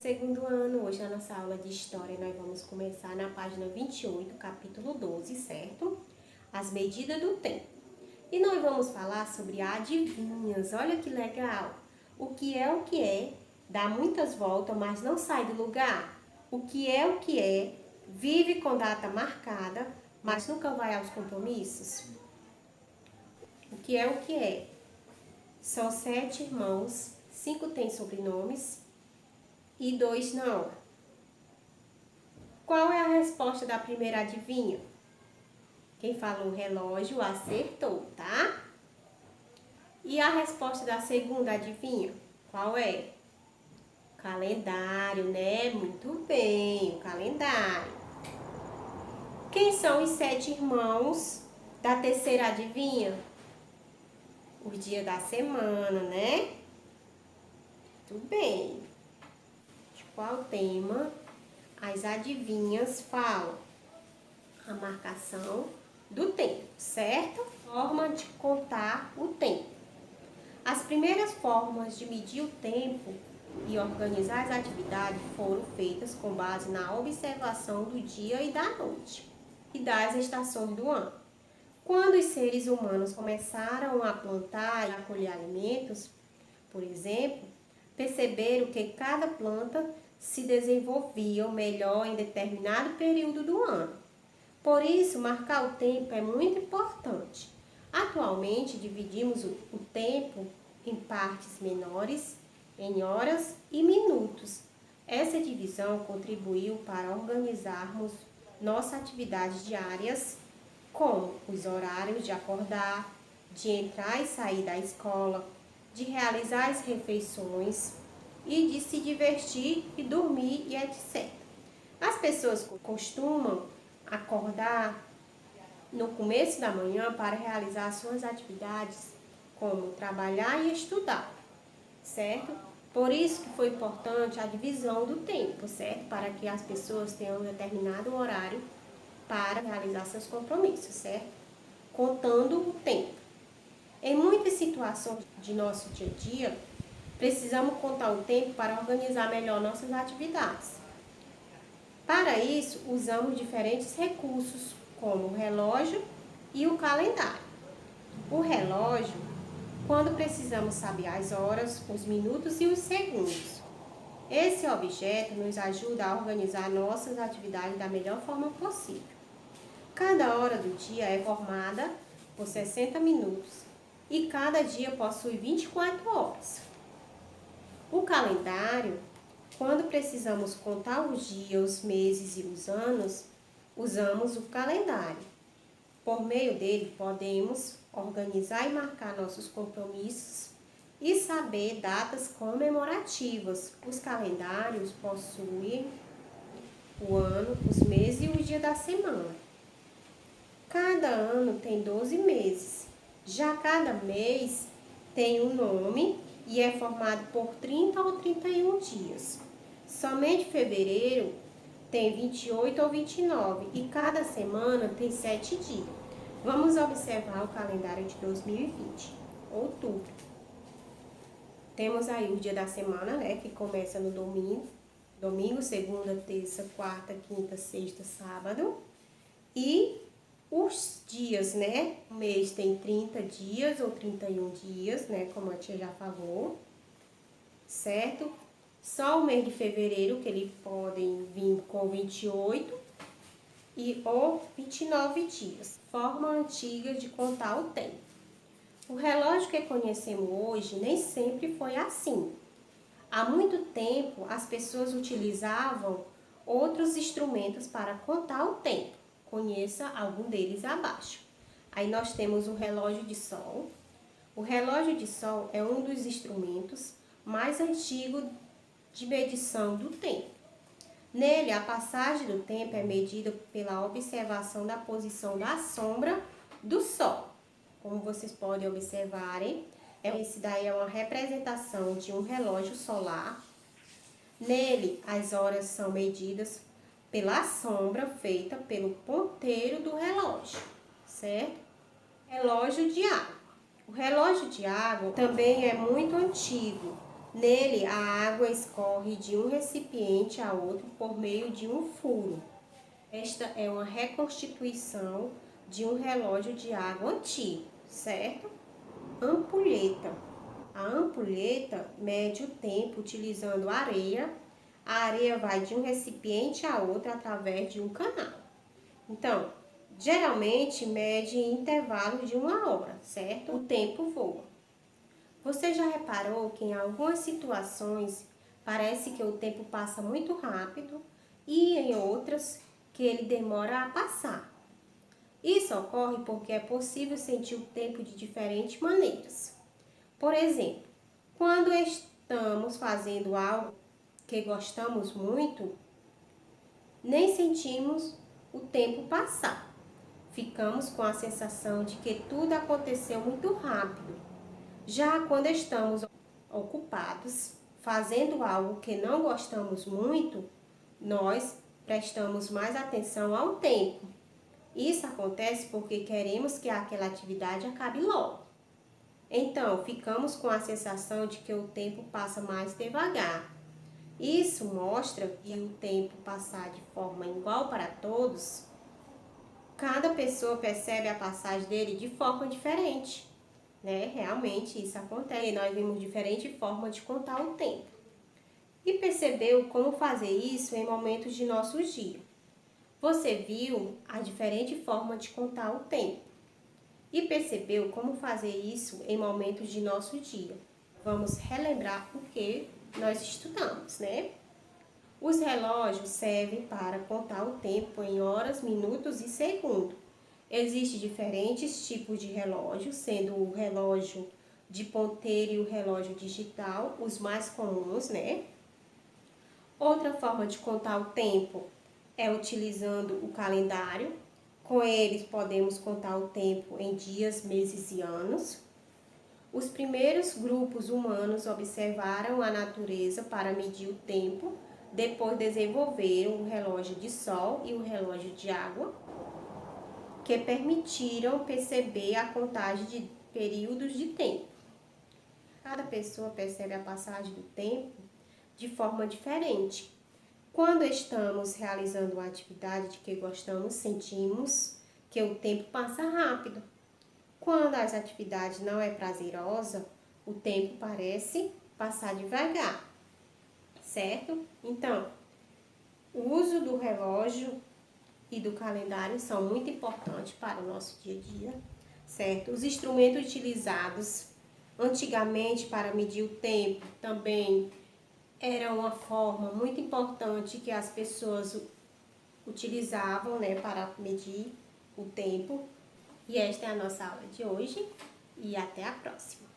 Segundo ano, hoje na nossa aula de História, nós vamos começar na página 28, capítulo 12, certo? As medidas do tempo. E nós vamos falar sobre adivinhas, olha que legal! O que é, dá muitas voltas, mas não sai do lugar. O que é, vive com data marcada, mas nunca vai aos compromissos. O que é? São 7 irmãos, 5 têm sobrenomes e 2 não. Qual é a resposta da primeira adivinha? Quem falou relógio acertou, tá? E a resposta da segunda adivinha? Qual é? Calendário, né? Muito bem, o calendário. Quem são os 7 irmãos da terceira adivinha? O dia da semana, né? Muito bem. De qual tema as adivinhas falam? A marcação do tempo, certo? Forma de contar o tempo. As primeiras formas de medir o tempo e organizar as atividades foram feitas com base na observação do dia e da noite e das estações do ano. Quando os seres humanos começaram a plantar e a colher alimentos, por exemplo, perceberam que cada planta se desenvolvia melhor em determinado período do ano. Por isso, marcar o tempo é muito importante. Atualmente, dividimos o tempo em partes menores, em horas e minutos. Essa divisão contribuiu para organizarmos nossas atividades diárias, como os horários de acordar, de entrar e sair da escola, de realizar as refeições e de se divertir e dormir e etc. As pessoas costumam acordar no começo da manhã para realizar suas atividades, como trabalhar e estudar, certo? Por isso que foi importante a divisão do tempo, certo? Para que as pessoas tenham um determinado horário para realizar seus compromissos, certo? Contando o tempo. Em muitas situações de nosso dia a dia, precisamos contar o tempo para organizar melhor nossas atividades. Para isso, usamos diferentes recursos, como o relógio e o calendário. O relógio, quando precisamos saber as horas, os minutos e os segundos. Esse objeto nos ajuda a organizar nossas atividades da melhor forma possível. Cada hora do dia é formada por 60 minutos e cada dia possui 24 horas. O calendário, quando precisamos contar os dias, os meses e os anos, usamos o calendário. Por meio dele, podemos organizar e marcar nossos compromissos e saber datas comemorativas. Os calendários possuem o ano, os meses e o dia da semana. Cada ano tem 12 meses. Já cada mês tem um nome e é formado por 30 ou 31 dias. Somente fevereiro tem 28 ou 29 e cada semana tem 7 dias. Vamos observar o calendário de 2020, outubro. Temos aí o dia da semana, né, que começa no domingo, segunda, terça, quarta, quinta, sexta, sábado. E os dias, né, o mês tem 30 dias ou 31 dias, né, como a tia já falou, certo? Só o mês de fevereiro que eles podem vir com 28 ou 29 dias. Forma antiga de contar o tempo. O relógio que conhecemos hoje nem sempre foi assim. Há muito tempo as pessoas utilizavam outros instrumentos para contar o tempo. Conheça algum deles abaixo. Aí nós temos o relógio de sol. O relógio de sol é um dos instrumentos mais antigos de medição do tempo. Nele, a passagem do tempo é medida pela observação da posição da sombra do sol. Como vocês podem observarem, esse daí é uma representação de um relógio solar. Nele, as horas são medidas pela sombra feita pelo ponteiro do relógio, certo? Relógio de água. O relógio de água também é muito antigo. Nele, a água escorre de um recipiente a outro por meio de um furo. Esta é uma reconstituição de um relógio de água antigo, certo? Ampulheta. A ampulheta mede o tempo utilizando areia. A areia vai de um recipiente a outro através de um canal. Então, geralmente mede em intervalos de 1 hora, certo? O tempo voa. Você já reparou que em algumas situações parece que o tempo passa muito rápido e em outras que ele demora a passar? Isso ocorre porque é possível sentir o tempo de diferentes maneiras. Por exemplo, quando estamos fazendo algo que gostamos muito, nem sentimos o tempo passar. Ficamos com a sensação de que tudo aconteceu muito rápido. Já quando estamos ocupados, fazendo algo que não gostamos muito, nós prestamos mais atenção ao tempo. Isso acontece porque queremos que aquela atividade acabe logo. Então, ficamos com a sensação de que o tempo passa mais devagar. Isso mostra que o tempo passar de forma igual para todos, cada pessoa percebe a passagem dele de forma diferente, né? Realmente isso acontece. E nós vimos diferentes formas de contar o tempo. E percebeu como fazer isso em momentos de nosso dia. Você viu a diferente forma de contar o tempo e percebeu como fazer isso em momentos de nosso dia. Vamos relembrar o que nós estudamos, né? Os relógios servem para contar o tempo em horas, minutos e segundos. Existem diferentes tipos de relógio, sendo o relógio de ponteiro e o relógio digital os mais comuns, né? Outra forma de contar o tempo é utilizando o calendário. Com eles podemos contar o tempo em dias, meses e anos. Os primeiros grupos humanos observaram a natureza para medir o tempo, depois desenvolveram o relógio de sol e o relógio de água, que permitiram perceber a contagem de períodos de tempo. Cada pessoa percebe a passagem do tempo de forma diferente. Quando estamos realizando uma atividade de que gostamos, sentimos que o tempo passa rápido. Quando as atividades não é prazerosa, o tempo parece passar devagar, certo? Então, o uso do relógio e do calendário são muito importantes para o nosso dia a dia, certo? Os instrumentos utilizados antigamente para medir o tempo também era uma forma muito importante que as pessoas utilizavam, né, para medir o tempo. E esta é a nossa aula de hoje e até a próxima.